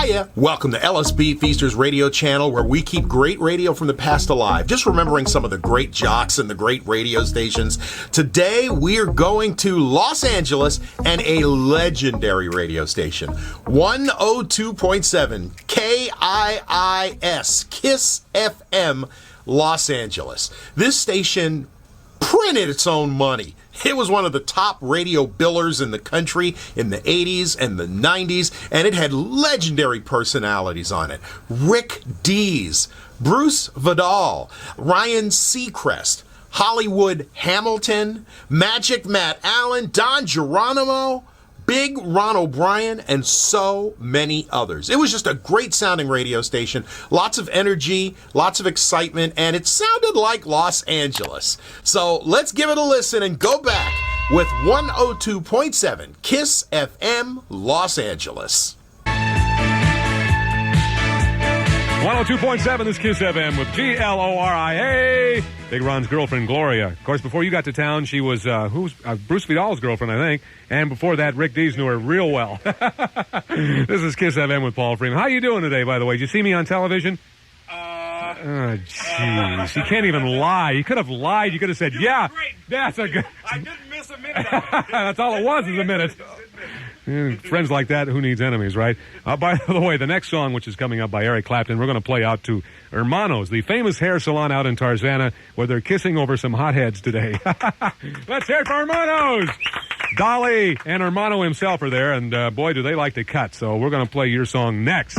Hiya! Welcome to LSB Feasters Radio Channel, where we keep great radio from the past alive. Just remembering some of the great jocks and the great radio stations. Today, we're going to Los Angeles and a legendary radio station. 102.7 KIIS FM, Los Angeles. This station printed its own money. It was one of the top radio billers in the country in the 80s and the 90s, and it had legendary personalities on it. Rick Dees, Bruce Vidal, Ryan Seacrest, Hollywood Hamilton, Magic Matt Allen, Don Geronimo, Big Ron O'Brien, and so many others. It was just a great sounding radio station, lots of energy, lots of excitement, and it sounded like Los Angeles. So let's give it a listen and go back with 102.7 KIIS FM Los Angeles. 102.7 is KIIS FM with GLORIA. Big Ron's girlfriend, Gloria. Of course, before you got to town, she was Bruce Vidal's girlfriend, I think. And before that, Rick Dees knew her real well. This is KIIS FM with Paul Freeman. How you doing today, by the way? Did you see me on television? Oh, jeez. You can't even lie. You could have lied. You could have said, yeah. Great. That's a good... I didn't miss a minute of it. That's all it was, is a minute. Friends like that, who needs enemies, right? By the way, the next song, which is coming up by Eric Clapton, we're going to play out to Hermanos, the famous hair salon out in Tarzana, where they're kissing over some hotheads today. Let's hear it for Hermanos! Dolly and Hermano himself are there, and boy, do they like to cut. So we're going to play your song next.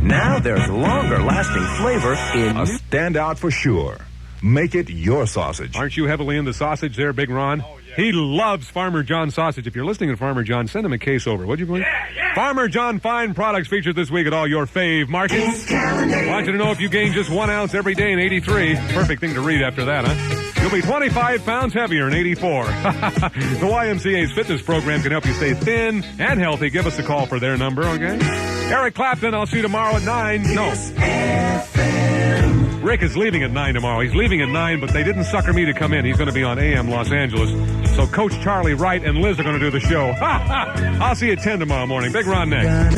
Now there's longer-lasting flavor in a standout for sure. Make it your sausage. Aren't you heavily into sausage there, Big Ron? Oh, yeah. He loves Farmer John sausage. If you're listening to Farmer John, send him a case over, would you please? Yeah. Farmer John fine products featured this week at all your fave markets. Want you to know if you gain just 1 ounce every day in 83. Perfect thing to read after that, huh? You'll be 25 pounds heavier in 84. The YMCA's fitness program can help you stay thin and healthy. Give us a call for their number, okay? Eric Clapton, I'll see you tomorrow at 9. No. Rick is leaving at 9 tomorrow. He's leaving at 9, but they didn't sucker me to come in. He's going to be on AM Los Angeles. So Coach Charlie Wright and Liz are going to do the show. I'll see you at 10 tomorrow morning. Big Ron next.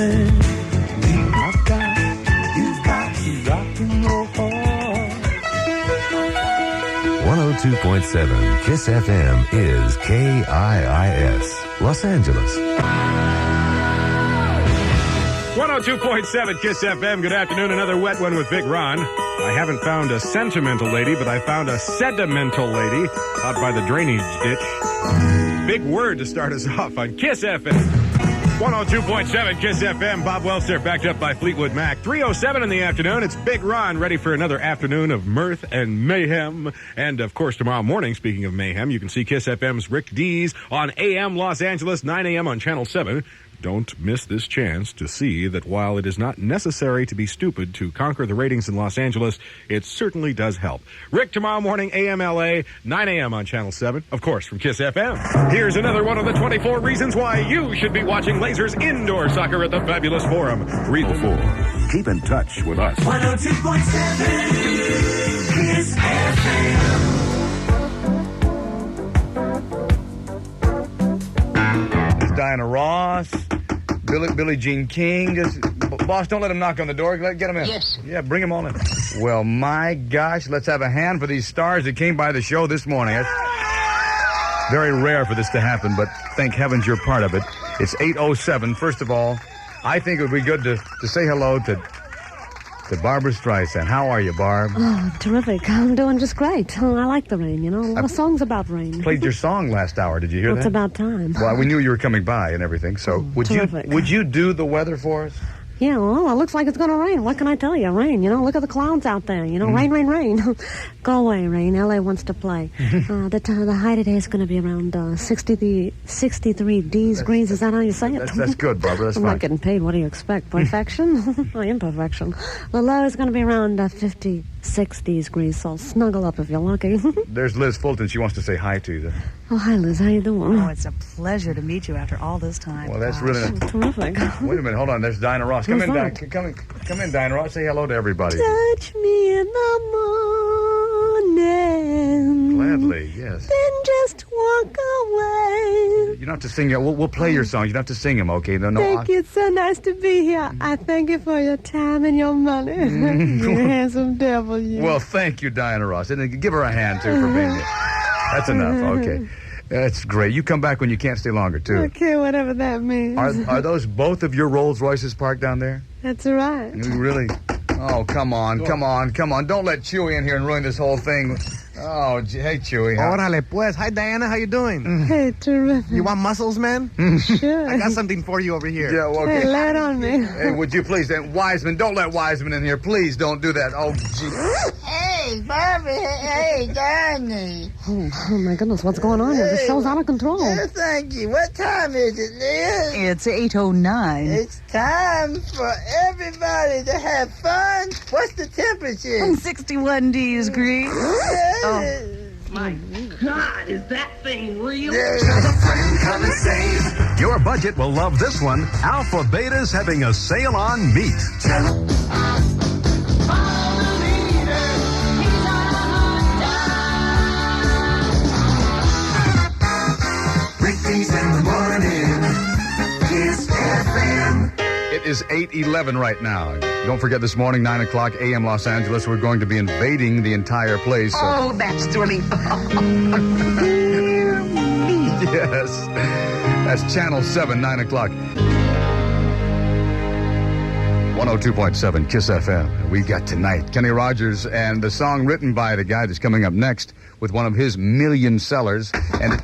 102.7 KIIS FM is KIIS Los Angeles. 102.7 KIIS FM. Good afternoon. Another wet one with Big Ron. I haven't found a sentimental lady, but I found a sedimental lady out by the drainage ditch. Big word to start us off on KIIS FM. 102.7 KIIS FM. Bob Welser backed up by Fleetwood Mac. 3:07 in the afternoon. It's Big Ron ready for another afternoon of mirth and mayhem. And, of course, tomorrow morning, speaking of mayhem, you can see KIIS FM's Rick Dees on AM Los Angeles, 9 a.m. on Channel 7. Don't miss this chance to see that while it is not necessary to be stupid to conquer the ratings in Los Angeles, it certainly does help. Rick tomorrow morning, AM LA, 9 a.m. on Channel 7, of course, from KIIS FM. Here's another one of the 24 reasons why you should be watching Lasers indoor soccer at the Fabulous Forum. Read the full. Keep in touch with us. 102.7 KIIS FM. Diana Ross, Billie Jean King. Boss, don't let him knock on the door. Get him in. Yes. Yeah, bring him on in. Well, my gosh, let's have a hand for these stars that came by the show this morning. It's very rare for this to happen, but thank heavens you're part of it. It's 8:07. First of all, I think it would be good to say hello to Barbra Streisand. How are you, Barb? Oh, terrific. I'm doing just great. I like the rain, you know. A lot of songs about rain. Played your song last hour. Did you hear that? It's about time. Well, we knew you were coming by and everything. So would you do the weather for us? Yeah, well, it looks like it's going to rain. What can I tell you? Rain, you know. Look at the clouds out there. You know, rain, rain, rain. Go away, rain. L.A. wants to play. The high today is going to be around 63 degrees. Is that how you say it? That's good, Barbara. That's I'm fine. not getting paid. What do you expect? Perfection? I am perfection. The low is going to be around 56 degrees, so snuggle up if you're lucky. There's Liz Fulton. She wants to say hi to you. Oh, hi, Liz. How you doing? Oh, it's a pleasure to meet you after all this time. Well, that's Gosh. really... Terrific. Wait a minute. Hold on. There's Diana Ross. Come in, Diana Ross. Say hello to everybody. Touch me in the morning. Gladly, yes. Then just walk away. You don't have to sing it. We'll play your songs. You don't have to sing them, okay? No, Thank you. It's so nice to be here. I thank you for your time and your money. You handsome devil, you. Well, thank you, Diana Ross. And give her a hand, too, for being here. That's enough, okay. That's great. You come back when you can't stay longer, too. Okay, whatever that means. Are those both of your Rolls Royces parked down there? That's right. You really? Oh, come on. Don't let Chewy in here and ruin this whole thing. Oh, hey, Chewy. Órale, pues. Hi, Diana. How you doing? Hey, terrific. You want muscles, man? Sure. I got something for you over here. Yeah, okay. Hey, lay it on me. Hey, would you please? And Wiseman, don't let Wiseman in here. Please don't do that. Oh, gee. Hey, Bobby. Hey, Danny. Oh, my goodness, what's going on here? The show's out of control. Thank you. What time is it, Liz? It's 8:09. It's time for everybody to have fun. What's the temperature? 61 degrees. My God, is that thing real? Come and save. Your budget will love this one. Alpha Beta's having a sale on meat. Rick Dees in the morning. KIIS FM. It is 8:11 right now. Don't forget this morning, 9 o'clock a.m. Los Angeles, we're going to be invading the entire place. Oh, that's thrilling. Yes. That's Channel 7, 9 o'clock. 102.7 KIIS FM. We got tonight Kenny Rogers and the song written by the guy that's coming up next with one of his million sellers. And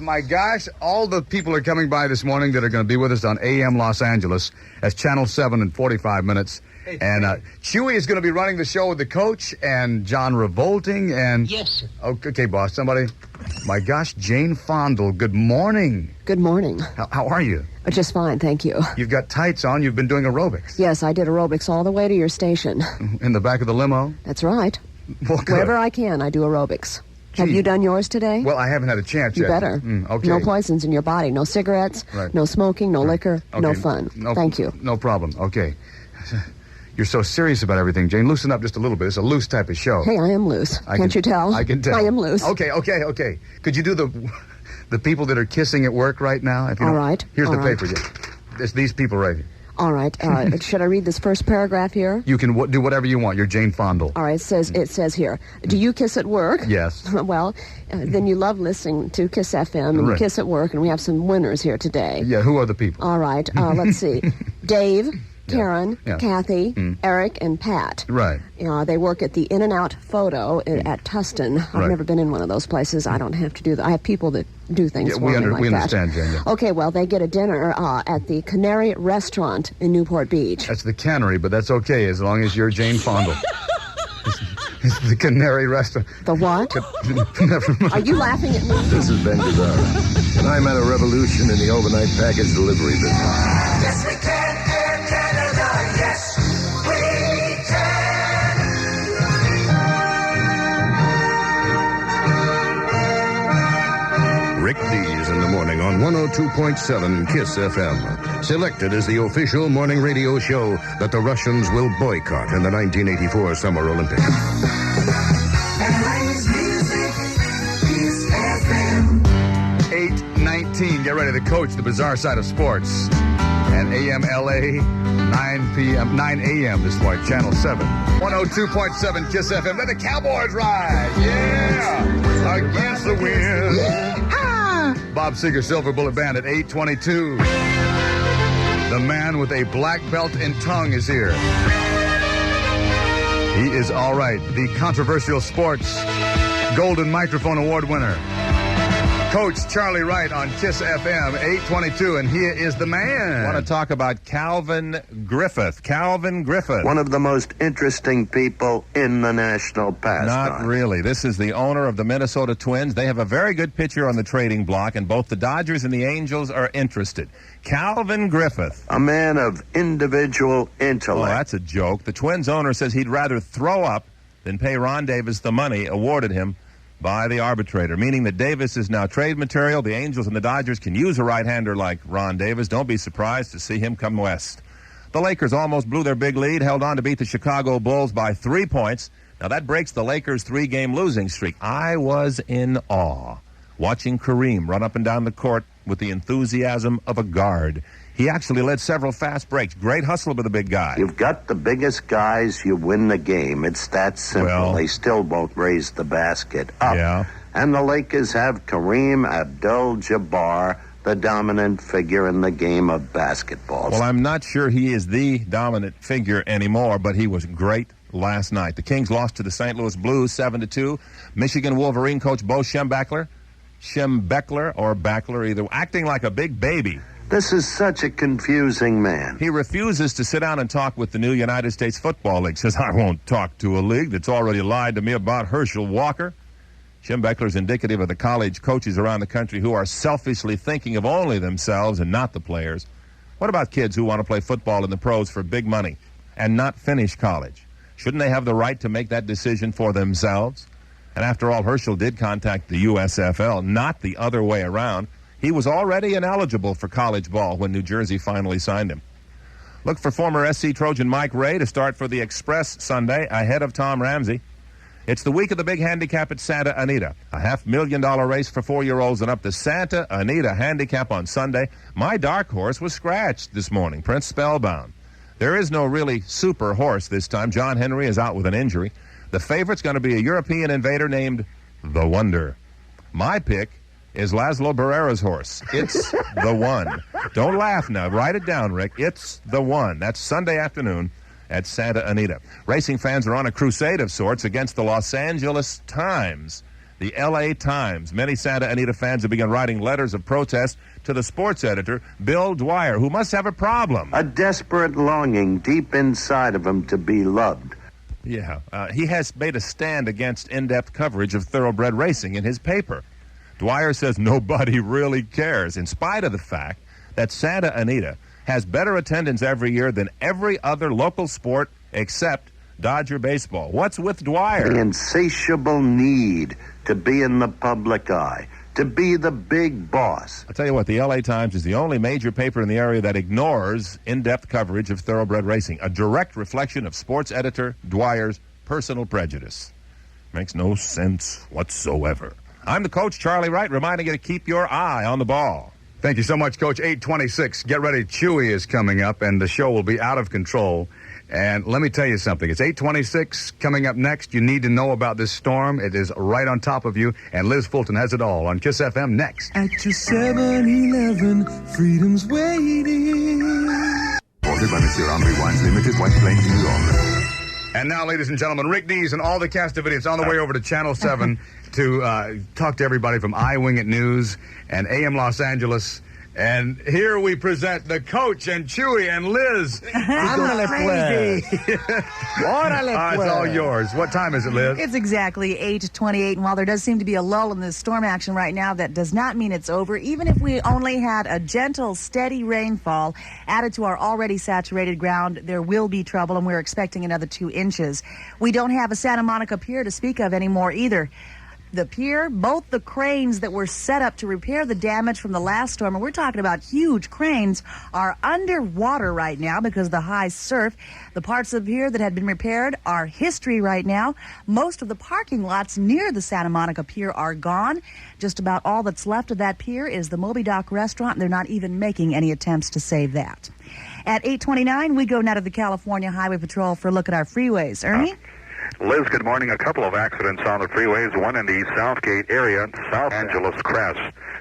my gosh, all the people are coming by this morning that are going to be with us on AM Los Angeles. That's Channel 7 in 45 minutes. And Chewy is going to be running the show with the coach and John Revolting and... Yes, sir. Okay, boss, somebody. My gosh, Jane Fondle, good morning. Good morning. How are you? Just fine, thank you. You've got tights on. You've been doing aerobics. Yes, I did aerobics all the way to your station. In the back of the limo? That's right. Well, good. Wherever I can, I do aerobics. Have you done yours today? Well, I haven't had a chance You yet. better. Okay. No poisons in your body. No cigarettes. Right. No smoking. No liquor. Okay. No fun. Thank you. No problem. Okay. You're so serious about everything, Jane. Loosen up just a little bit. It's a loose type of show. Hey, I am loose. Can't you tell? I can tell. I am loose. Okay. Could you do the people that are kissing at work right now? If you All don't- right. Here's All the right. paper. It's these people right here. All right. Should I read this first paragraph here? You can do whatever you want. You're Jane Fondle. All right. It says here, do you kiss at work? Yes. Well, then you love listening to KIIS FM and you Right. kiss at work, and we have some winners here today. Yeah, who are the people? All right. Let's see. Dave, Karen, Yeah. Kathy, Eric, and Pat. Right. They work at the In-N-Out Photo at Tustin. I've Right. never been in one of those places. I don't have to do that. I have people that do things Yeah, for we me like understand, that. Jane. Yeah. Okay, well, they get a dinner at the Canary Restaurant in Newport Beach. That's the Cannery, but that's okay as long as you're Jane Fondle. It's the Canary Restaurant. The what? Never mind. Are you laughing at me? This is Ben Gazzara, and I'm at a revolution in the overnight package delivery business. Yes, we can, Air Canada. Yes, we can. Rick Dees in the morning on 102.7 KIIS FM. Selected as the official morning radio show that the Russians will boycott in the 1984 Summer Olympics. And raise music. KIIS FM. 8:19. Get ready. The coach, the bizarre side of sports. And AM LA, 9 a.m. this morning, Channel 7. 102.7 KIIS FM. Let the Cowboys ride. Yeah. Against the wind. Bob Seger, Silver Bullet Band at 8:22. The man with a black belt and tongue is here. He is all right. The controversial sports Golden Microphone Award winner. Coach Charlie Wright on KIIS FM, 822, and he is the man. I want to talk about Calvin Griffith. Calvin Griffith. One of the most interesting people in the national pastime. Not really. This is the owner of the Minnesota Twins. They have a very good pitcher on the trading block, and both the Dodgers and the Angels are interested. Calvin Griffith. A man of individual Oh, intellect. that's a joke. The Twins owner says he'd rather throw up than pay Ron Davis the money awarded him by the arbitrator, meaning that Davis is now trade material. The Angels and the Dodgers can use a right-hander like Ron Davis. Don't be surprised to see him come west. The Lakers almost blew their big lead, held on to beat the Chicago Bulls by 3 points. Now, that breaks the Lakers' 3-game losing streak. I was in awe watching Kareem run up and down the court with the enthusiasm of a guard. He actually led several fast breaks. Great hustle by the big guy. You've got the biggest guys, you win the game. It's that simple. Well, they still won't raise the basket up. Yeah. And the Lakers have Kareem Abdul-Jabbar, the dominant figure in the game of basketball. Well, I'm not sure he is the dominant figure anymore, but he was great last night. The Kings lost to the St. Louis Blues 7-2. Michigan Wolverine coach Bo Schembechler, or Backler, either, acting like a big baby. This is such a confusing man. He refuses to sit down and talk with the new United States Football League. Says, I won't talk to a league that's already lied to me about Herschel Walker. Schembechler is indicative of the college coaches around the country who are selfishly thinking of only themselves and not the players. What about kids who want to play football in the pros for big money and not finish college? Shouldn't they have the right to make that decision for themselves? And after all, Herschel did contact the USFL, not the other way around. He was already ineligible for college ball when New Jersey finally signed him. Look for former SC Trojan Mike Ray to start for the Express Sunday ahead of Tom Ramsey. It's the week of the big handicap at Santa Anita, a $500,000 race for 4-year-olds and up to Santa Anita handicap on Sunday. My dark horse was scratched this morning, Prince Spellbound. There is no really super horse this time. John Henry is out with an injury. The favorite's going to be a European invader named The Wonder. My pick is Laszlo Barrera's horse. It's The One. Don't laugh now. Write it down, Rick. It's The One. That's Sunday afternoon at Santa Anita. Racing fans are on a crusade of sorts against the Los Angeles Times, the L.A. Times. Many Santa Anita fans have begun writing letters of protest to the sports editor, Bill Dwyer, who must have a problem. A desperate longing deep inside of him to be loved. Yeah, he has made a stand against in-depth coverage of thoroughbred racing in his paper. Dwyer says nobody really cares, in spite of the fact that Santa Anita has better attendance every year than every other local sport except Dodger baseball. What's with Dwyer? The insatiable need to be in the public eye, to be the big boss. I'll tell you what, the L.A. Times is the only major paper in the area that ignores in-depth coverage of thoroughbred racing, a direct reflection of sports editor Dwyer's personal prejudice. Makes no sense whatsoever. I'm the coach, Charlie Wright, reminding you to keep your eye on the ball. Thank you so much, Coach. 8:26. Get ready. Chewy is coming up, and the show will be out of control. And let me tell you something. It's 8:26. Coming up next, you need to know about this storm. It is right on top of you, and Liz Fulton has it all on KIIS FM next. At your 7-Eleven, freedom's waiting. Supported by Mr. Omri Wines Limited, White Plains, New York. And now, ladies and gentlemen, Rick Dees and all the cast of idiots on the way over to Channel 7 to talk to everybody from iWing It News and AM Los Angeles. And here we present the coach and Chewy and Liz. Ándale, pues. Órale, It's all yours. What time is it, Liz? It's exactly 8:28, and while there does seem to be a lull in this storm action right now, that does not mean it's over. Even if we only had a gentle, steady rainfall added to our already saturated ground, there will be trouble, and we're expecting another 2 inches. We don't have a Santa Monica Pier to speak of anymore either. The pier, both the cranes that were set up to repair the damage from the last storm, and we're talking about huge cranes, are underwater right now because of the high surf. The parts of the pier that had been repaired are history right now. Most of the parking lots near the Santa Monica Pier are gone. Just about all that's left of that pier is the Moby Dock restaurant, and they're not even making any attempts to save that. At 8:29, we go now to the California Highway Patrol for a look at our freeways. Ernie? Liz, good morning. A couple of accidents on the freeways, one in the Southgate area, South Angeles Crest.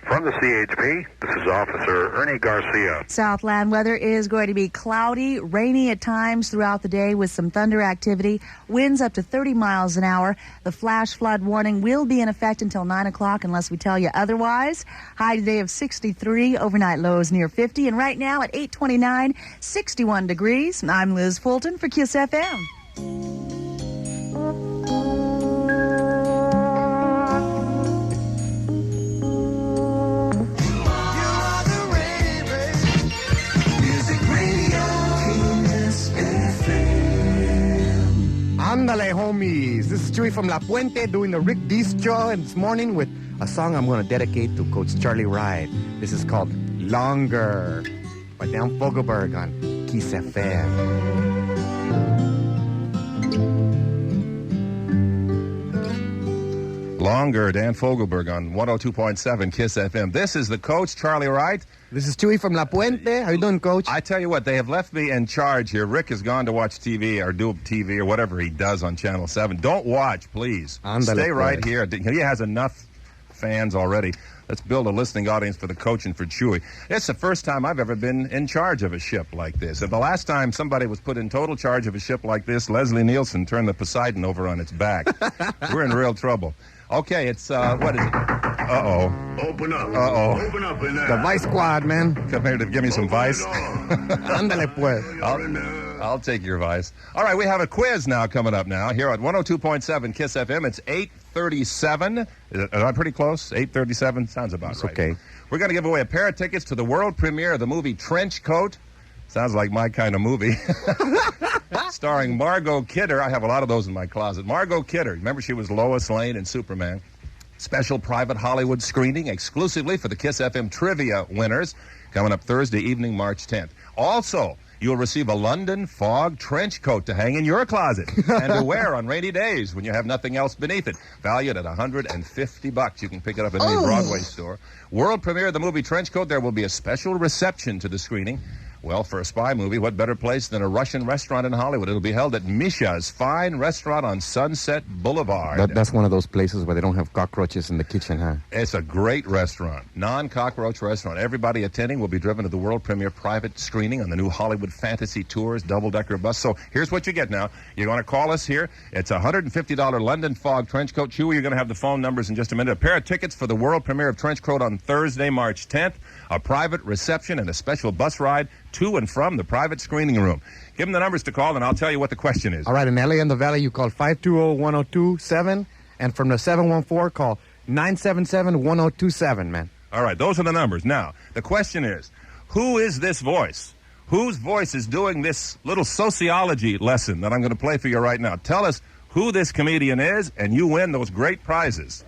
From the CHP, this is Officer Ernie Garcia. Southland weather is going to be cloudy, rainy at times throughout the day with some thunder activity, winds up to 30 miles an hour. The flash flood warning will be in effect until 9 o'clock unless we tell you otherwise. High today of 63, overnight lows near 50, and right now at 8:29, 61 degrees. I'm Liz Fulton for KIIS FM. Ándale, homies. This is Chewy from La Puente doing the Rick Dees show and this morning with a song I'm going to dedicate to Coach Charlie Wright. This is called Longer by Dan Fogelberg on KIIS FM. Longer, Dan Fogelberg on 102.7 KIIS FM. This is the coach, Charlie Wright. This is Chewy from La Puente. How you doing, Coach? I tell you what, they have left me in charge here. Rick has gone to watch TV or do TV or whatever he does on Channel 7. Don't watch, please. Stay right here. He has enough fans already. Let's build a listening audience for the coach and for Chewy. It's the first time I've ever been in charge of a ship like this. And the last time somebody was put in total charge of a ship like this, Leslie Nielsen turned the Poseidon over on its back. We're in real trouble. Okay, it's, what is it? Uh-oh. Open up. Uh-oh. Open up in there. The Vice Squad, man. Come here to give me some Vice. Ándale, pues. I'll take your advice. All right, we have a quiz now coming up now here at 102.7 KIIS FM. It's 8:37. Am I pretty close? 8:37? Sounds about right. Okay. We're going to give away a pair of tickets to the world premiere of the movie Trench Coat. Sounds like my kind of movie. Starring Margot Kidder. I have a lot of those in my closet. Margot Kidder. Remember, she was Lois Lane in Superman. Special private Hollywood screening exclusively for the KIIS FM trivia winners coming up Thursday evening, March 10th. Also, you'll receive a London Fog trench coat to hang in your closet and to wear on rainy days when you have nothing else beneath it. Valued at $150. You can pick it up at any Broadway store. World premiere of the movie Trench Coat. There will be a special reception to the screening. Well, for a spy movie, what better place than a Russian restaurant in Hollywood? It'll be held at Misha's Fine Restaurant on Sunset Boulevard. That's one of those places where they don't have cockroaches in the kitchen, huh? It's a great restaurant, non-cockroach restaurant. Everybody attending will be driven to the world premiere private screening on the new Hollywood Fantasy Tours double-decker bus. So here's what you get now. You're going to call us here. It's a $150 London Fog trench coat. Chewy, you're going to have the phone numbers in just a minute. A pair of tickets for the world premiere of Trench Coat on Thursday, March 10th. A private reception and a special bus ride to and from the private screening room. Give them the numbers to call, and I'll tell you what the question is. All right, in LA and the Valley, you call 520-1027, and from the 714, call 977-1027, man. All right, those are the numbers. Now, the question is, who is this voice? Whose voice is doing this little sociology lesson that I'm going to play for you right now? Tell us who this comedian is, and you win those great prizes.